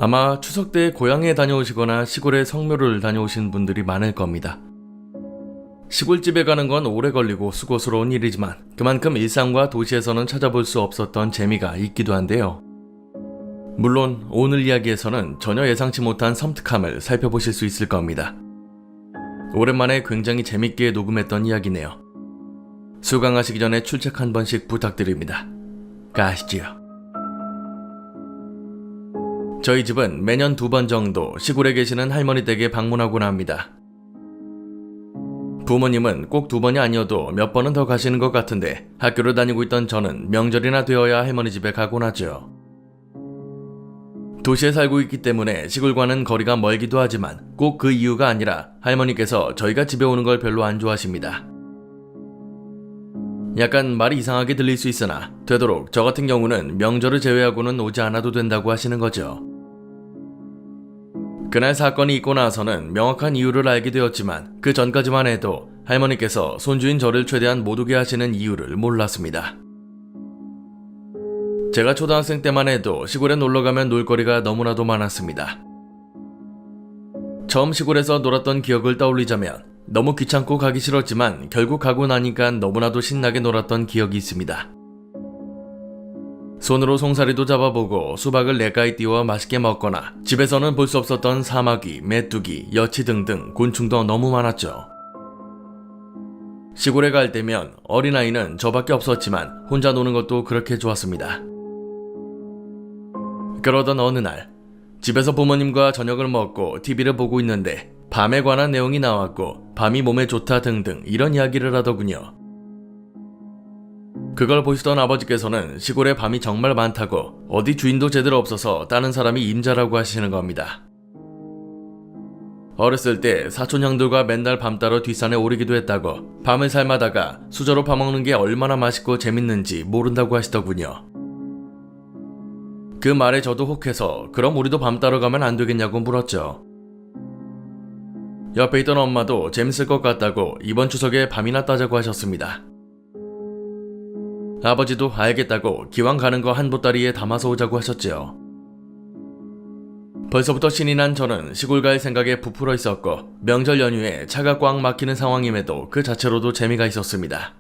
아마 추석 때 고향에 다녀오시거나 시골에 성묘를 다녀오신 분들이 많을 겁니다. 시골집에 가는 건 오래 걸리고 수고스러운 일이지만 그만큼 일상과 도시에서는 찾아볼 수 없었던 재미가 있기도 한데요. 물론 오늘 이야기에서는 전혀 예상치 못한 섬뜩함을 살펴보실 수 있을 겁니다. 오랜만에 굉장히 재밌게 녹음했던 이야기네요. 수강하시기 전에 출첵 한 번씩 부탁드립니다. 가시지요. 저희 집은 매년 2번 정도 시골에 계시는 할머니 댁에 방문하곤 합니다. 부모님은 꼭 2번이 아니어도 몇 번은 더 가시는 것 같은데 학교를 다니고 있던 저는 명절이나 되어야 할머니 집에 가곤 하죠. 도시에 살고 있기 때문에 시골과는 거리가 멀기도 하지만 꼭 그 이유가 아니라 할머니께서 저희가 집에 오는 걸 별로 안 좋아하십니다. 약간 말이 이상하게 들릴 수 있으나 되도록 저 같은 경우는 명절을 제외하고는 오지 않아도 된다고 하시는 거죠. 그날 사건이 있고 나서는 명확한 이유를 알게 되었지만 그 전까지만 해도 할머니께서 손주인 저를 최대한 못 오게 하시는 이유를 몰랐습니다. 제가 초등학생 때만 해도 시골에 놀러가면 놀거리가 너무나도 많았습니다. 처음 시골에서 놀았던 기억을 떠올리자면 너무 귀찮고 가기 싫었지만 결국 가고 나니까 너무나도 신나게 놀았던 기억이 있습니다. 손으로 송사리도 잡아보고 수박을 냇가에 띄워 맛있게 먹거나 집에서는 볼 수 없었던 사마귀, 메뚜기, 여치 등등 곤충도 너무 많았죠. 시골에 갈 때면 어린아이는 저밖에 없었지만 혼자 노는 것도 그렇게 좋았습니다. 그러던 어느 날 집에서 부모님과 저녁을 먹고 TV를 보고 있는데 밤에 관한 내용이 나왔고 밤이 몸에 좋다 등등 이런 이야기를 하더군요. 그걸 보시던 아버지께서는 시골에 밤이 정말 많다고 어디 주인도 제대로 없어서 다른 사람이 임자라고 하시는 겁니다. 어렸을 때 사촌 형들과 맨날 밤 따러 뒷산에 오르기도 했다고 밤을 삶아다가 수저로 파먹는 게 얼마나 맛있고 재밌는지 모른다고 하시더군요. 그 말에 저도 혹해서 그럼 우리도 밤 따러 가면 안 되겠냐고 물었죠. 옆에 있던 엄마도 재밌을 것 같다고 이번 추석에 밤이나 따자고 하셨습니다. 아버지도 알겠다고 기왕 가는 거 한 보따리에 담아서 오자고 하셨지요. 벌써부터 신이 난 저는 시골 갈 생각에 부풀어 있었고 명절 연휴에 차가 꽉 막히는 상황임에도 그 자체로도 재미가 있었습니다.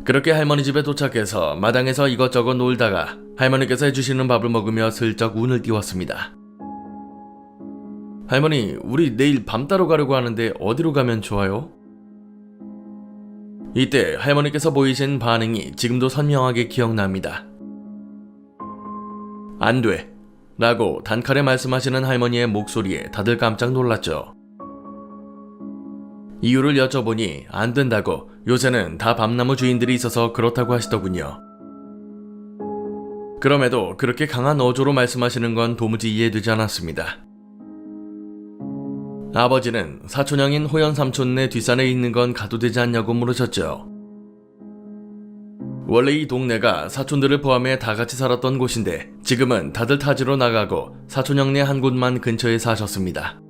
그렇게 할머니 집에 도착해서 마당에서 이것저것 놀다가 할머니께서 해주시는 밥을 먹으며 슬쩍 운을 띄웠습니다. 할머니, 우리 내일 밤 따러 가려고 하는데 어디로 가면 좋아요? 이때 할머니께서 보이신 반응이 지금도 선명하게 기억납니다. 안 돼! 라고 단칼에 말씀하시는 할머니의 목소리에 다들 깜짝 놀랐죠. 이유를 여쭤보니 안 된다고 요새는 다 밤나무 주인들이 있어서 그렇다고 하시더군요. 그럼에도 그렇게 강한 어조로 말씀하시는 건 도무지 이해되지 않았습니다. 아버지는 사촌형인 호연 삼촌네 뒷산에 있는 건 가도 되지 않냐고 물으셨죠. 원래 이 동네가 사촌들을 포함해 다 같이 살았던 곳인데 지금은 다들 타지로 나가고 사촌형네 한 곳만 근처에 사셨습니다.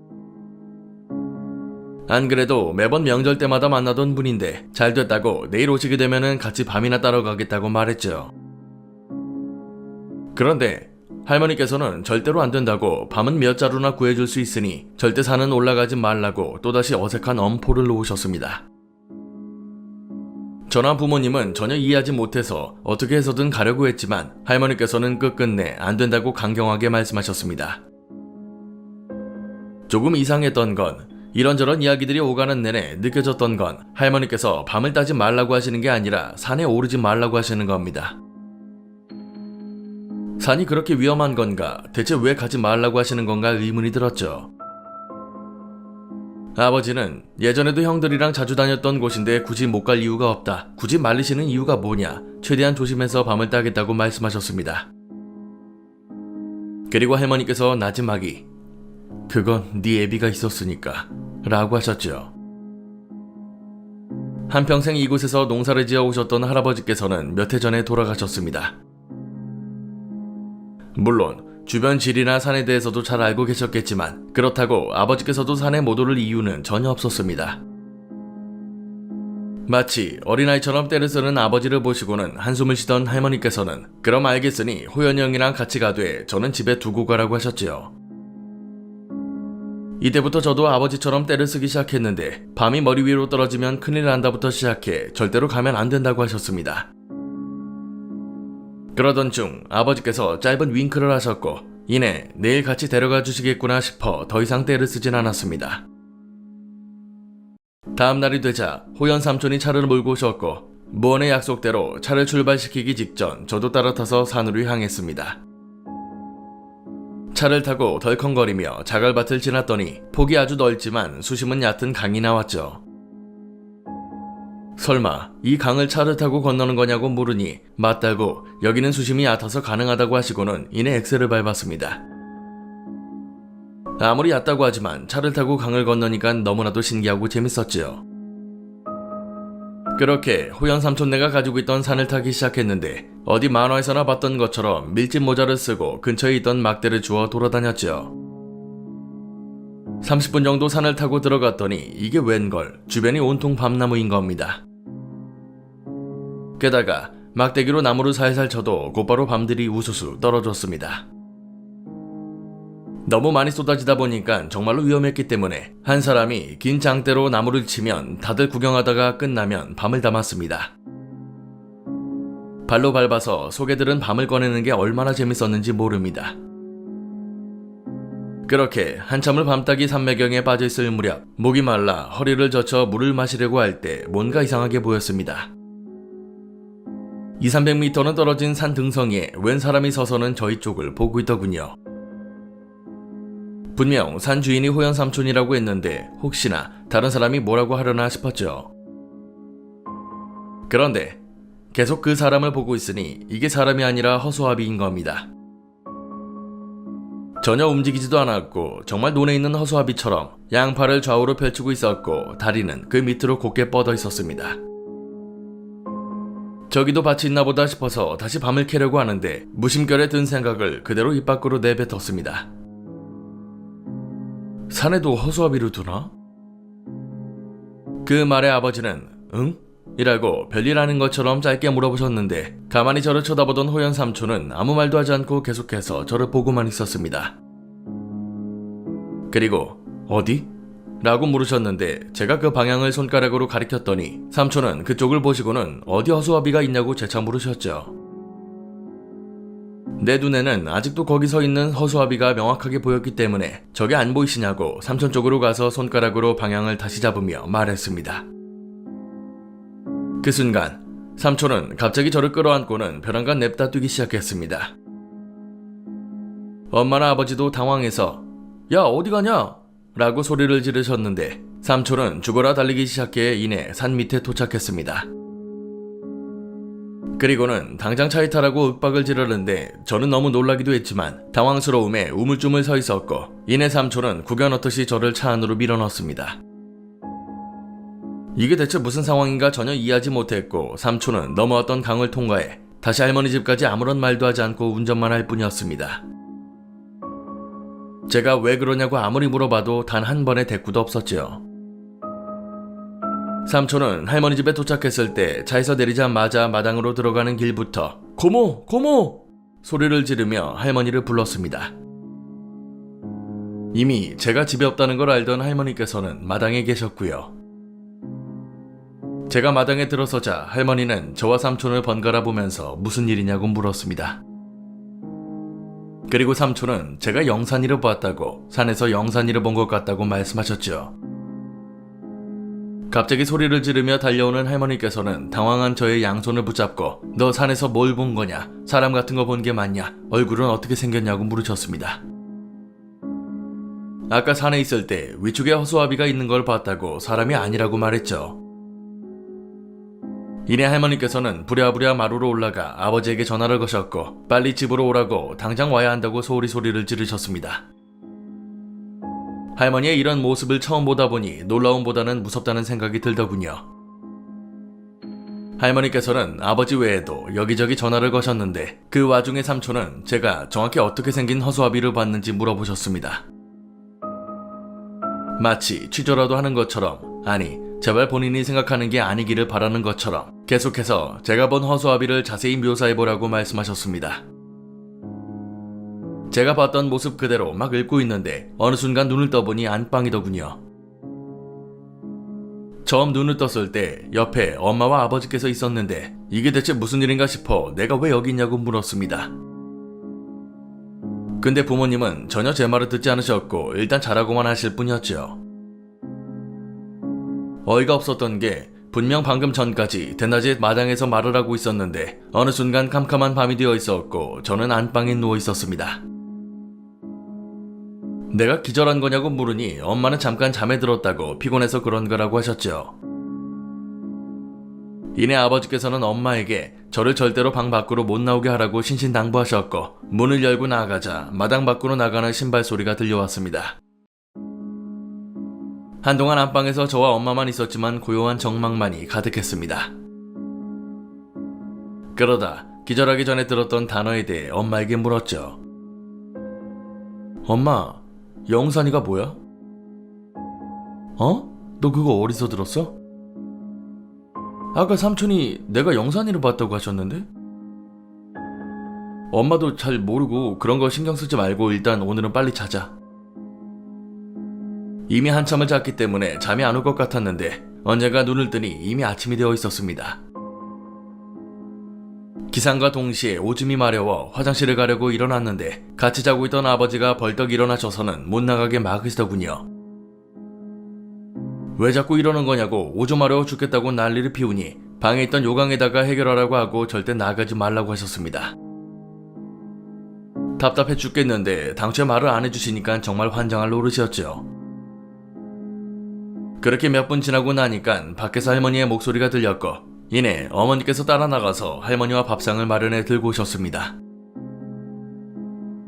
안 그래도 매번 명절 때마다 만나던 분인데 잘 됐다고 내일 오시게 되면은 같이 밤이나 따러 가겠다고 말했죠. 그런데 할머니께서는 절대로 안 된다고 밤은 몇 자루나 구해줄 수 있으니 절대 산은 올라가지 말라고 또다시 어색한 엄포를 놓으셨습니다. 저나 부모님은 전혀 이해하지 못해서 어떻게 해서든 가려고 했지만 할머니께서는 끝끝내 안 된다고 강경하게 말씀하셨습니다. 조금 이상했던 건 이런저런 이야기들이 오가는 내내 느껴졌던 건 할머니께서 밤을 따지 말라고 하시는 게 아니라 산에 오르지 말라고 하시는 겁니다. 산이 그렇게 위험한 건가? 대체 왜 가지 말라고 하시는 건가 의문이 들었죠. 아버지는 예전에도 형들이랑 자주 다녔던 곳인데 굳이 못 갈 이유가 없다. 굳이 말리시는 이유가 뭐냐? 최대한 조심해서 밤을 따겠다고 말씀하셨습니다. 그리고 할머니께서 나지막이 그건 네 애비가 있었으니까 라고 하셨죠. 한평생 이곳에서 농사를 지어 오셨던 할아버지께서는 몇 해 전에 돌아가셨습니다. 물론 주변 지리나 산에 대해서도 잘 알고 계셨겠지만 그렇다고 아버지께서도 산에 못 오를 이유는 전혀 없었습니다. 마치 어린아이처럼 때를 쓰는 아버지를 보시고는 한숨을 쉬던 할머니께서는 그럼 알겠으니 호연이 형이랑 같이 가되 저는 집에 두고 가라고 하셨지요. 이때부터 저도 아버지처럼 때를 쓰기 시작했는데 밤이 머리 위로 떨어지면 큰일 난다부터 시작해 절대로 가면 안 된다고 하셨습니다. 그러던 중 아버지께서 짧은 윙크를 하셨고 이내 내일 같이 데려가 주시겠구나 싶어 더 이상 때를 쓰진 않았습니다. 다음 날이 되자 호연 삼촌이 차를 몰고 오셨고 무언의 약속대로 차를 출발시키기 직전 저도 따라타서 산으로 향했습니다. 차를 타고 덜컹거리며 자갈밭을 지났더니 폭이 아주 넓지만 수심은 얕은 강이 나왔죠. 설마 이 강을 차를 타고 건너는 거냐고 물으니 맞다고 여기는 수심이 얕아서 가능하다고 하시고는 이내 엑셀을 밟았습니다. 아무리 얕다고 하지만 차를 타고 강을 건너니까 너무나도 신기하고 재밌었지요. 그렇게 호연 삼촌네가 가지고 있던 산을 타기 시작했는데 어디 만화에서나 봤던 것처럼 밀짚 모자를 쓰고 근처에 있던 막대를 주워 돌아다녔지요. 30분 정도 산을 타고 들어갔더니 이게 웬걸 주변이 온통 밤나무인 겁니다. 게다가 막대기로 나무를 살살 쳐도 곧바로 밤들이 우수수 떨어졌습니다. 너무 많이 쏟아지다 보니까 정말로 위험했기 때문에 한 사람이 긴 장대로 나무를 치면 다들 구경하다가 끝나면 밤을 담았습니다. 발로 밟아서 소개들은 밤을 꺼내는 게 얼마나 재밌었는지 모릅니다. 그렇게 한참을 밤따기 산매경에 빠져있을 무렵 목이 말라 허리를 젖혀 물을 마시려고 할 때 뭔가 이상하게 보였습니다. 200~300m는 떨어진 산 등성이에 웬 사람이 서서는 저희 쪽을 보고 있더군요. 분명 산 주인이 호연 삼촌이라고 했는데 혹시나 다른 사람이 뭐라고 하려나 싶었죠. 그런데 계속 그 사람을 보고 있으니 이게 사람이 아니라 허수아비인 겁니다. 전혀 움직이지도 않았고 정말 논에 있는 허수아비처럼 양팔을 좌우로 펼치고 있었고 다리는 그 밑으로 곧게 뻗어 있었습니다. 저기도 밭이 있나 보다 싶어서 다시 밤을 캐려고 하는데 무심결에 든 생각을 그대로 입 밖으로 내뱉었습니다. 산에도 허수아비를 두나? 그 말에 아버지는 응? 이라고 별일 아닌 것처럼 짧게 물어보셨는데 가만히 저를 쳐다보던 호연 삼촌은 아무 말도 하지 않고 계속해서 저를 보고만 있었습니다. 그리고 어디? 라고 물으셨는데 제가 그 방향을 손가락으로 가리켰더니 삼촌은 그쪽을 보시고는 어디 허수아비가 있냐고 재차 물으셨죠. 내 눈에는 아직도 거기 서 있는 허수아비가 명확하게 보였기 때문에 저게 안 보이시냐고 삼촌 쪽으로 가서 손가락으로 방향을 다시 잡으며 말했습니다. 그 순간 삼촌은 갑자기 저를 끌어안고는 벼랑간 냅다 뛰기 시작했습니다. 엄마나 아버지도 당황해서 야 어디 가냐? 라고 소리를 지르셨는데 삼촌은 죽어라 달리기 시작해 이내 산 밑에 도착했습니다. 그리고는 당장 차에 타라고 윽박을 지르는데 저는 너무 놀라기도 했지만 당황스러움에 우물쭈물 서 있었고 이내 삼촌은 구겨 넣듯이 저를 차 안으로 밀어넣었습니다. 이게 대체 무슨 상황인가 전혀 이해하지 못했고 삼촌은 넘어왔던 강을 통과해 다시 할머니 집까지 아무런 말도 하지 않고 운전만 할 뿐이었습니다. 제가 왜 그러냐고 아무리 물어봐도 단 한 번의 대꾸도 없었지요. 삼촌은 할머니 집에 도착했을 때 차에서 내리자마자 마당으로 들어가는 길부터 고모! 고모! 소리를 지르며 할머니를 불렀습니다. 이미 제가 집에 없다는 걸 알던 할머니께서는 마당에 계셨고요. 제가 마당에 들어서자 할머니는 저와 삼촌을 번갈아 보면서 무슨 일이냐고 물었습니다. 그리고 삼촌은 제가 영산이를 봤다고 산에서 영산이를 본 것 같다고 말씀하셨죠. 갑자기 소리를 지르며 달려오는 할머니께서는 당황한 저의 양손을 붙잡고 너 산에서 뭘 본 거냐? 사람 같은 거 본 게 맞냐? 얼굴은 어떻게 생겼냐고 물으셨습니다. 아까 산에 있을 때 위쪽에 허수아비가 있는 걸 봤다고 사람이 아니라고 말했죠. 이내 할머니께서는 부랴부랴 마루로 올라가 아버지에게 전화를 거셨고 빨리 집으로 오라고 당장 와야 한다고 소리를 지르셨습니다. 할머니의 이런 모습을 처음 보다 보니 놀라움보다는 무섭다는 생각이 들더군요. 할머니께서는 아버지 외에도 여기저기 전화를 거셨는데 그 와중에 삼촌은 제가 정확히 어떻게 생긴 허수아비를 봤는지 물어보셨습니다. 마치 취조라도 하는 것처럼 아니 제발 본인이 생각하는 게 아니기를 바라는 것처럼 계속해서 제가 본 허수아비를 자세히 묘사해보라고 말씀하셨습니다. 제가 봤던 모습 그대로 막 읽고 있는데 어느 순간 눈을 떠보니 안방이더군요. 처음 눈을 떴을 때 옆에 엄마와 아버지께서 있었는데 이게 대체 무슨 일인가 싶어 내가 왜 여기 있냐고 물었습니다. 근데 부모님은 전혀 제 말을 듣지 않으셨고 일단 자라고만 하실 뿐이었죠. 어이가 없었던 게 분명 방금 전까지 대낮에 마당에서 말을 하고 있었는데 어느 순간 캄캄한 밤이 되어 있었고 저는 안방에 누워 있었습니다. 내가 기절한 거냐고 물으니 엄마는 잠깐 잠에 들었다고 피곤해서 그런 거라고 하셨죠. 이내 아버지께서는 엄마에게 저를 절대로 방 밖으로 못 나오게 하라고 신신당부하셨고 문을 열고 나가자 마당 밖으로 나가는 신발 소리가 들려왔습니다. 한동안 안방에서 저와 엄마만 있었지만 고요한 정막만이 가득했습니다. 그러다 기절하기 전에 들었던 단어에 대해 엄마에게 물었죠. 엄마, 영산이가 뭐야? 어? 너 그거 어디서 들었어? 아까 삼촌이 내가 영산이를 봤다고 하셨는데? 엄마도 잘 모르고 그런 거 신경 쓰지 말고 일단 오늘은 빨리 자자. 이미 한참을 잤기 때문에 잠이 안 올 것 같았는데 언젠가 눈을 뜨니 이미 아침이 되어 있었습니다. 기상과 동시에 오줌이 마려워 화장실을 가려고 일어났는데 같이 자고 있던 아버지가 벌떡 일어나셔서는 못 나가게 막으시더군요. 왜 자꾸 이러는 거냐고 오줌 마려워 죽겠다고 난리를 피우니 방에 있던 요강에다가 해결하라고 하고 절대 나가지 말라고 하셨습니다. 답답해 죽겠는데 당초에 말을 안 해주시니까 정말 환장할 노릇이었죠. 그렇게 몇 분 지나고 나니까 밖에서 할머니의 목소리가 들렸고 이내 어머니께서 따라 나가서 할머니와 밥상을 마련해 들고 오셨습니다.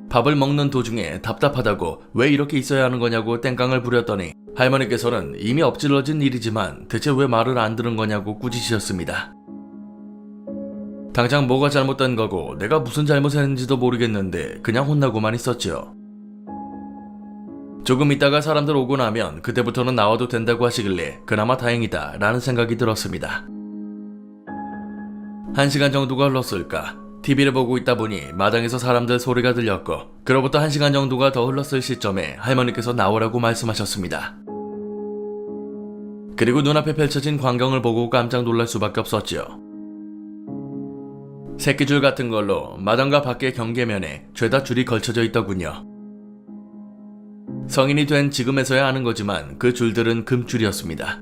밥을 먹는 도중에 답답하다고 왜 이렇게 있어야 하는 거냐고 땡깡을 부렸더니 할머니께서는 이미 엎질러진 일이지만 대체 왜 말을 안 들은 거냐고 꾸짖으셨습니다. 당장 뭐가 잘못된 거고 내가 무슨 잘못했는지도 모르겠는데 그냥 혼나고만 있었죠. 조금 있다가 사람들 오고 나면 그때부터는 나와도 된다고 하시길래 그나마 다행이다 라는 생각이 들었습니다. 1시간 정도가 흘렀을까 TV를 보고 있다 보니 마당에서 사람들 소리가 들렸고 그로부터 1시간 정도가 더 흘렀을 시점에 할머니께서 나오라고 말씀하셨습니다. 그리고 눈앞에 펼쳐진 광경을 보고 깜짝 놀랄 수밖에 없었지요. 새끼줄 같은 걸로 마당과 밖의 경계면에 죄다 줄이 걸쳐져 있더군요. 성인이 된 지금에서야 아는 거지만 그 줄들은 금줄이었습니다.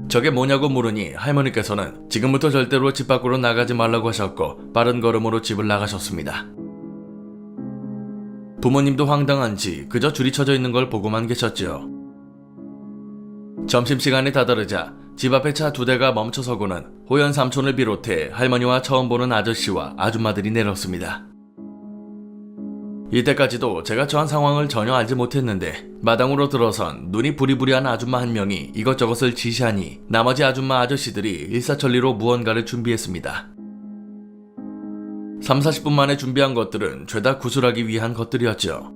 저게 뭐냐고 물으니 할머니께서는 지금부터 절대로 집 밖으로 나가지 말라고 하셨고 빠른 걸음으로 집을 나가셨습니다. 부모님도 황당한지 그저 줄이 쳐져 있는 걸 보고만 계셨지요. 점심시간이 다다르자 집 앞에 차 2대가 멈춰서고는 호연 삼촌을 비롯해 할머니와 처음 보는 아저씨와 아줌마들이 내렸습니다. 이때까지도 제가 처한 상황을 전혀 알지 못했는데 마당으로 들어선 눈이 부리부리한 아줌마 한 명이 이것저것을 지시하니 나머지 아줌마 아저씨들이 일사천리로 무언가를 준비했습니다. 30-40분 만에 준비한 것들은 죄다 구술하기 위한 것들이었죠.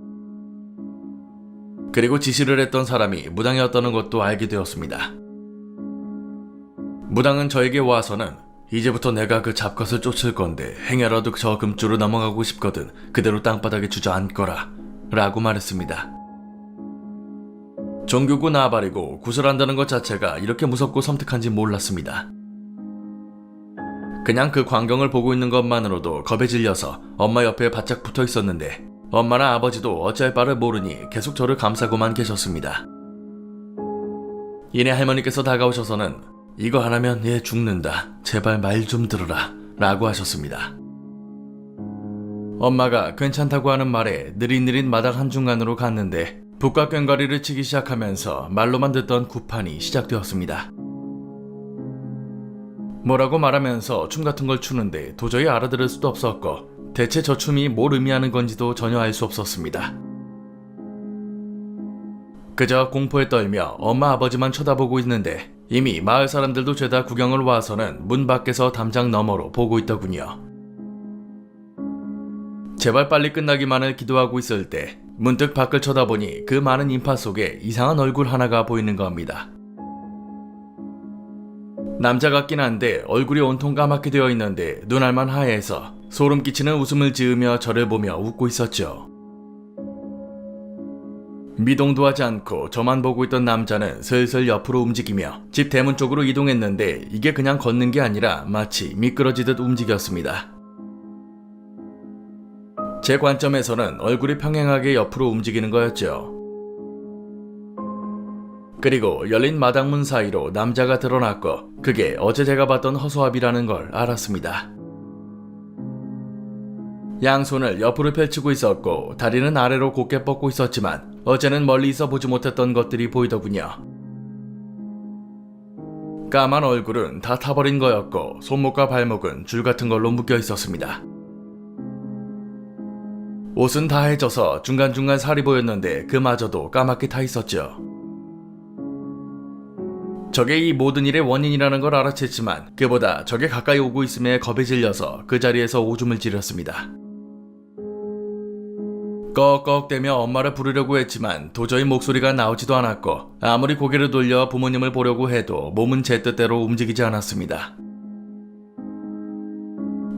그리고 지시를 했던 사람이 무당이었다는 것도 알게 되었습니다. 무당은 저에게 와서는 이제부터 내가 그 잡것을 쫓을 건데 행여라도 저 금줄로 넘어가고 싶거든 그대로 땅바닥에 주저앉거라 라고 말했습니다. 종교고 나발이고 구슬한다는 것 자체가 이렇게 무섭고 섬뜩한지 몰랐습니다. 그냥 그 광경을 보고 있는 것만으로도 겁에 질려서 엄마 옆에 바짝 붙어 있었는데 엄마나 아버지도 어찌할 바를 모르니 계속 저를 감싸고만 계셨습니다. 이내 할머니께서 다가오셔서는 이거 하나면 얘 죽는다. 제발 말 좀 들어라. 라고 하셨습니다. 엄마가 괜찮다고 하는 말에 느릿느릿 마당 한중간으로 갔는데 북과 꽹과리를 치기 시작하면서 말로만 듣던 구판이 시작되었습니다. 뭐라고 말하면서 춤 같은 걸 추는데 도저히 알아들을 수도 없었고 대체 저 춤이 뭘 의미하는 건지도 전혀 알 수 없었습니다. 그저 공포에 떨며 엄마 아버지만 쳐다보고 있는데 이미 마을 사람들도 죄다 구경을 와서는 문 밖에서 담장 너머로 보고 있더군요. 제발 빨리 끝나기만을 기도하고 있을 때 문득 밖을 쳐다보니 그 많은 인파 속에 이상한 얼굴 하나가 보이는 겁니다. 남자 같긴 한데 얼굴이 온통 까맣게 되어 있는데 눈알만 하얘서 소름 끼치는 웃음을 지으며 저를 보며 웃고 있었죠. 미동도 하지 않고 저만 보고 있던 남자는 슬슬 옆으로 움직이며 집 대문 쪽으로 이동했는데 이게 그냥 걷는 게 아니라 마치 미끄러지듯 움직였습니다. 제 관점에서는 얼굴이 평행하게 옆으로 움직이는 거였죠. 그리고 열린 마당문 사이로 남자가 드러났고 그게 어제 제가 봤던 허수아비라는 걸 알았습니다. 양손을 옆으로 펼치고 있었고 다리는 아래로 곧게 뻗고 있었지만 어제는 멀리서 보지 못했던 것들이 보이더군요. 까만 얼굴은 다 타버린 거였고 손목과 발목은 줄 같은 걸로 묶여 있었습니다. 옷은 다 해져서 중간중간 살이 보였는데 그마저도 까맣게 타 있었죠. 저게 이 모든 일의 원인이라는 걸 알아챘지만 그보다 저게 가까이 오고 있음에 겁에 질려서 그 자리에서 오줌을 지렸습니다. 꺽꺽대며 엄마를 부르려고 했지만 도저히 목소리가 나오지도 않았고 아무리 고개를 돌려 부모님을 보려고 해도 몸은 제 뜻대로 움직이지 않았습니다.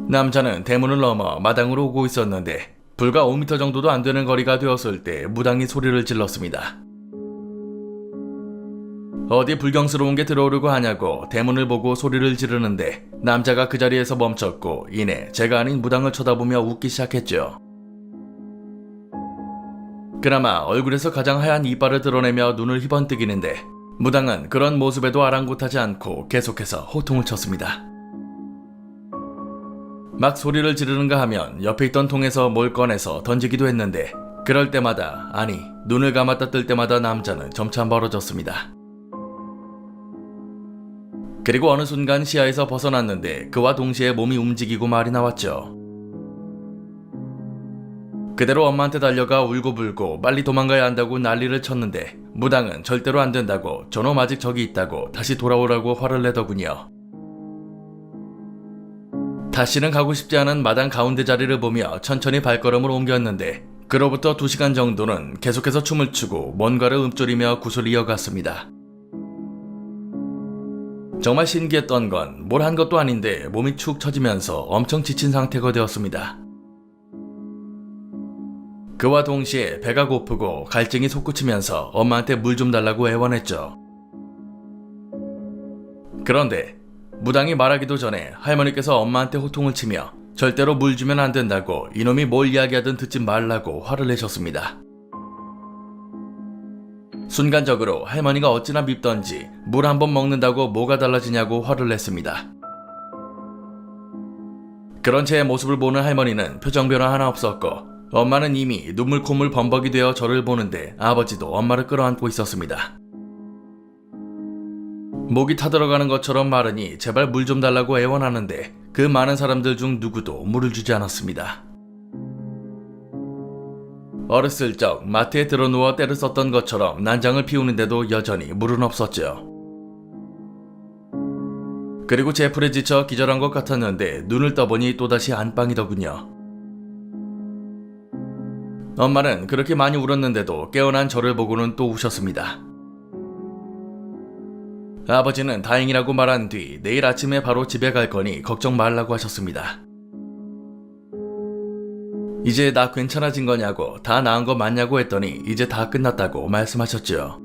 남자는 대문을 넘어 마당으로 오고 있었는데 불과 5m 정도도 안 되는 거리가 되었을 때 무당이 소리를 질렀습니다. 어디 불경스러운 게 들어오려고 하냐고 대문을 보고 소리를 지르는데 남자가 그 자리에서 멈췄고 이내 제가 아닌 무당을 쳐다보며 웃기 시작했죠. 그나마 얼굴에서 가장 하얀 이빨을 드러내며 눈을 희번뜩이는데 무당은 그런 모습에도 아랑곳하지 않고 계속해서 호통을 쳤습니다. 막 소리를 지르는가 하면 옆에 있던 통에서 뭘 꺼내서 던지기도 했는데 그럴 때마다 아니 눈을 감았다 뜰 때마다 남자는 점차 멀어졌습니다. 그리고 어느 순간 시야에서 벗어났는데 그와 동시에 몸이 움직이고 말이 나왔죠. 그대로 엄마한테 달려가 울고불고 빨리 도망가야 한다고 난리를 쳤는데 무당은 절대로 안 된다고 저놈 아직 저기 있다고 다시 돌아오라고 화를 내더군요. 다시는 가고 싶지 않은 마당 가운데 자리를 보며 천천히 발걸음을 옮겼는데 그로부터 2시간 정도는 계속해서 춤을 추고 뭔가를 읊조리며 굿을 이어갔습니다. 정말 신기했던 건 뭘 한 것도 아닌데 몸이 축 처지면서 엄청 지친 상태가 되었습니다. 그와 동시에 배가 고프고 갈증이 솟구치면서 엄마한테 물 좀 달라고 애원했죠. 그런데 무당이 말하기도 전에 할머니께서 엄마한테 호통을 치며 절대로 물 주면 안 된다고 이놈이 뭘 이야기하든 듣지 말라고 화를 내셨습니다. 순간적으로 할머니가 어찌나 밉던지 물 한 번 먹는다고 뭐가 달라지냐고 화를 냈습니다. 그런 제 모습을 보는 할머니는 표정 변화 하나 없었고 엄마는 이미 눈물 콧물 범벅이 되어 저를 보는데 아버지도 엄마를 끌어안고 있었습니다. 목이 타들어가는 것처럼 마르니 제발 물 좀 달라고 애원하는데 그 많은 사람들 중 누구도 물을 주지 않았습니다. 어렸을 적 마트에 들어누워 때를 썼던 것처럼 난장을 피우는데도 여전히 물은 없었죠. 그리고 제 풀에 지쳐 기절한 것 같았는데 눈을 떠보니 또다시 안방이더군요. 엄마는 그렇게 많이 울었는데도 깨어난 저를 보고는 또 우셨습니다. 아버지는 다행이라고 말한 뒤 내일 아침에 바로 집에 갈 거니 걱정 말라고 하셨습니다. 이제 나 괜찮아진 거냐고 다 나은 거 맞냐고 했더니 이제 다 끝났다고 말씀하셨죠.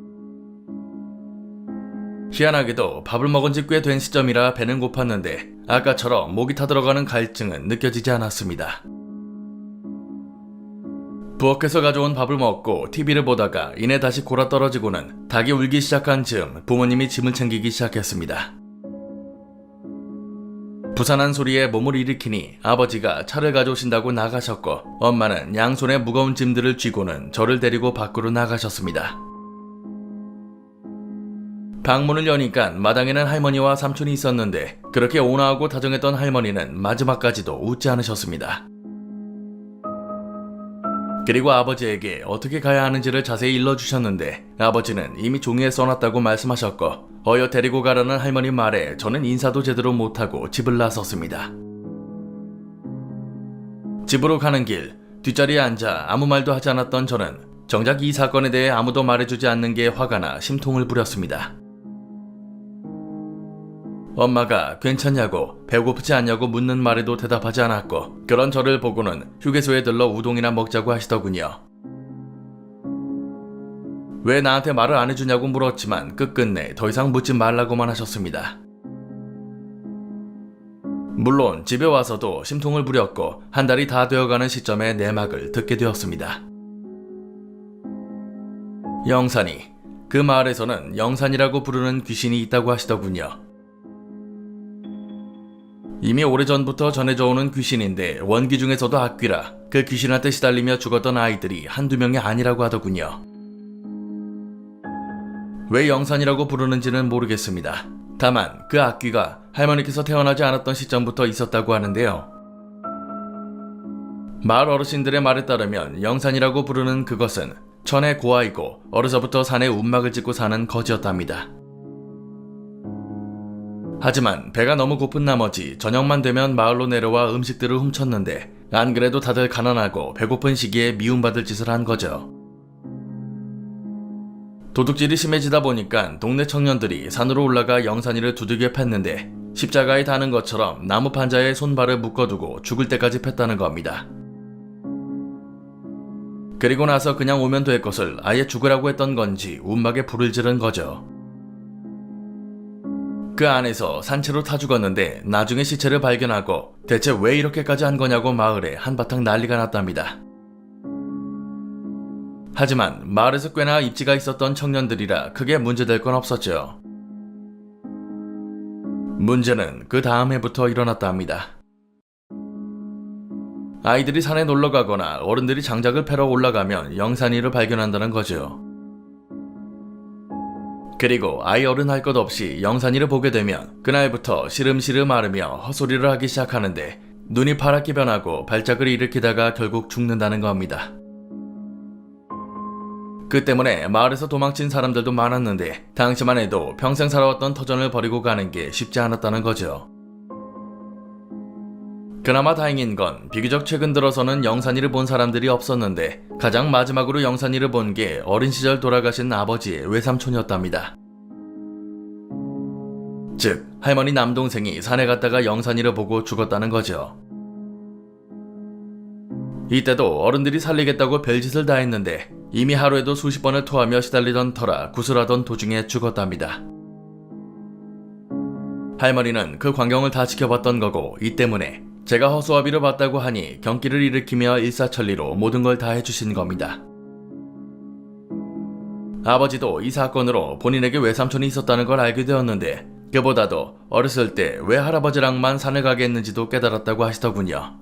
희한하게도 밥을 먹은 지 꽤 된 시점이라 배는 고팠는데 아까처럼 목이 타들어가는 갈증은 느껴지지 않았습니다. 부엌에서 가져온 밥을 먹고 TV를 보다가 이내 다시 골아 떨어지고는 닭이 울기 시작한 즈음 부모님이 짐을 챙기기 시작했습니다. 부산한 소리에 몸을 일으키니 아버지가 차를 가져오신다고 나가셨고 엄마는 양손에 무거운 짐들을 쥐고는 저를 데리고 밖으로 나가셨습니다. 방문을 여니까 마당에는 할머니와 삼촌이 있었는데 그렇게 온화하고 다정했던 할머니는 마지막까지도 웃지 않으셨습니다. 그리고 아버지에게 어떻게 가야 하는지를 자세히 일러주셨는데 아버지는 이미 종이에 써놨다고 말씀하셨고 어여 데리고 가라는 할머니 말에 저는 인사도 제대로 못하고 집을 나섰습니다. 집으로 가는 길 뒷자리에 앉아 아무 말도 하지 않았던 저는 정작 이 사건에 대해 아무도 말해주지 않는 게 화가 나 심통을 부렸습니다. 엄마가 괜찮냐고 배고프지 않냐고 묻는 말에도 대답하지 않았고 그런 저를 보고는 휴게소에 들러 우동이나 먹자고 하시더군요. 왜 나한테 말을 안 해주냐고 물었지만 끝끝내 더 이상 묻지 말라고만 하셨습니다. 물론 집에 와서도 심통을 부렸고 한 달이 다 되어가는 시점에 내막을 듣게 되었습니다. 영산이, 그 마을에서는 영산이라고 부르는 귀신이 있다고 하시더군요. 이미 오래전부터 전해져 오는 귀신인데 원귀 중에서도 악귀라 그 귀신한테 시달리며 죽었던 아이들이 한두 명이 아니라고 하더군요. 왜 영산이라고 부르는지는 모르겠습니다. 다만 그 악귀가 할머니께서 태어나지 않았던 시점부터 있었다고 하는데요. 마을 어르신들의 말에 따르면 영산이라고 부르는 그것은 천의 고아이고 어려서부터 산에 움막을 짓고 사는 거지였답니다. 하지만 배가 너무 고픈 나머지 저녁만 되면 마을로 내려와 음식들을 훔쳤는데 안 그래도 다들 가난하고 배고픈 시기에 미움받을 짓을 한 거죠. 도둑질이 심해지다 보니까 동네 청년들이 산으로 올라가 영산이를 두들겨 팼는데 십자가에 다는 것처럼 나무 판자에 손발을 묶어두고 죽을 때까지 팼다는 겁니다. 그리고 나서 그냥 오면 될 것을 아예 죽으라고 했던 건지 움막에 불을 지른 거죠. 그 안에서 산채로 타 죽었는데 나중에 시체를 발견하고 대체 왜 이렇게까지 한 거냐고 마을에 한바탕 난리가 났답니다. 하지만 마을에서 꽤나 입지가 있었던 청년들이라 크게 문제될 건 없었죠. 문제는 그 다음 해부터 일어났다 합니다. 아이들이 산에 놀러 가거나 어른들이 장작을 패러 올라가면 영산이를 발견한다는 거죠. 그리고 아이 어른 할 것 없이 영산이를 보게 되면 그날부터 시름시름 앓으며 헛소리를 하기 시작하는데 눈이 파랗게 변하고 발작을 일으키다가 결국 죽는다는 겁니다. 그 때문에 마을에서 도망친 사람들도 많았는데 당시만 해도 평생 살아왔던 터전을 버리고 가는 게 쉽지 않았다는 거죠. 그나마 다행인 건 비교적 최근 들어서는 영산이를 본 사람들이 없었는데 가장 마지막으로 영산이를 본 게 어린 시절 돌아가신 아버지의 외삼촌이었답니다. 즉 할머니 남동생이 산에 갔다가 영산이를 보고 죽었다는 거죠. 이때도 어른들이 살리겠다고 별짓을 다 했는데 이미 하루에도 수십 번을 토하며 시달리던 터라 구슬하던 도중에 죽었답니다. 할머니는 그 광경을 다 지켜봤던 거고 이 때문에 제가 허수아비를 봤다고 하니 경기를 일으키며 일사천리로 모든 걸 다 해주신 겁니다. 아버지도 이 사건으로 본인에게 외삼촌이 있었다는 걸 알게 되었는데 그보다도 어렸을 때 왜 할아버지랑만 산을 가게 했는지도 깨달았다고 하시더군요.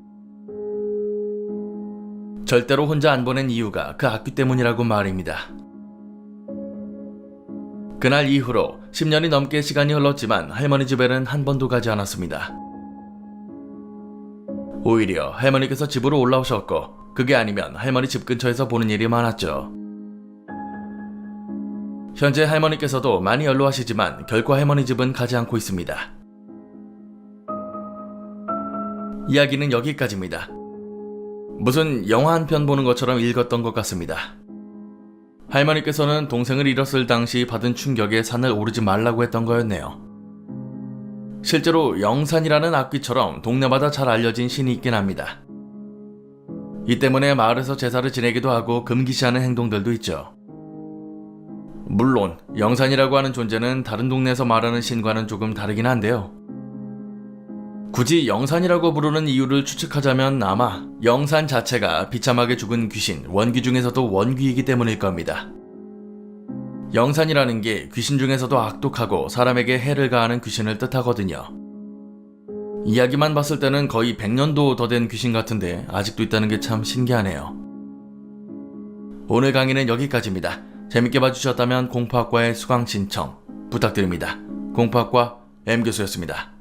절대로 혼자 안 보낸 이유가 그 악귀 때문이라고 말입니다. 그날 이후로 10년이 넘게 시간이 흘렀지만 할머니 집에는 한 번도 가지 않았습니다. 오히려 할머니께서 집으로 올라오셨고 그게 아니면 할머니 집 근처에서 보는 일이 많았죠. 현재 할머니께서도 많이 연로하시지만 결코 할머니 집은 가지 않고 있습니다. 이야기는 여기까지입니다. 무슨 영화 한 편 보는 것처럼 읽었던 것 같습니다. 할머니께서는 동생을 잃었을 당시 받은 충격에 산을 오르지 말라고 했던 거였네요. 실제로 영산이라는 악귀처럼 동네마다 잘 알려진 신이 있긴 합니다. 이 때문에 마을에서 제사를 지내기도 하고 금기시하는 행동들도 있죠. 물론 영산이라고 하는 존재는 다른 동네에서 말하는 신과는 조금 다르긴 한데요. 굳이 영산이라고 부르는 이유를 추측하자면 아마 영산 자체가 비참하게 죽은 귀신, 원귀 중에서도 원귀이기 때문일 겁니다. 영산이라는 게 귀신 중에서도 악독하고 사람에게 해를 가하는 귀신을 뜻하거든요. 이야기만 봤을 때는 거의 100년도 더 된 귀신 같은데 아직도 있다는 게 참 신기하네요. 오늘 강의는 여기까지입니다. 재밌게 봐주셨다면 공포학과의 수강 신청 부탁드립니다. 공포학과 M교수였습니다.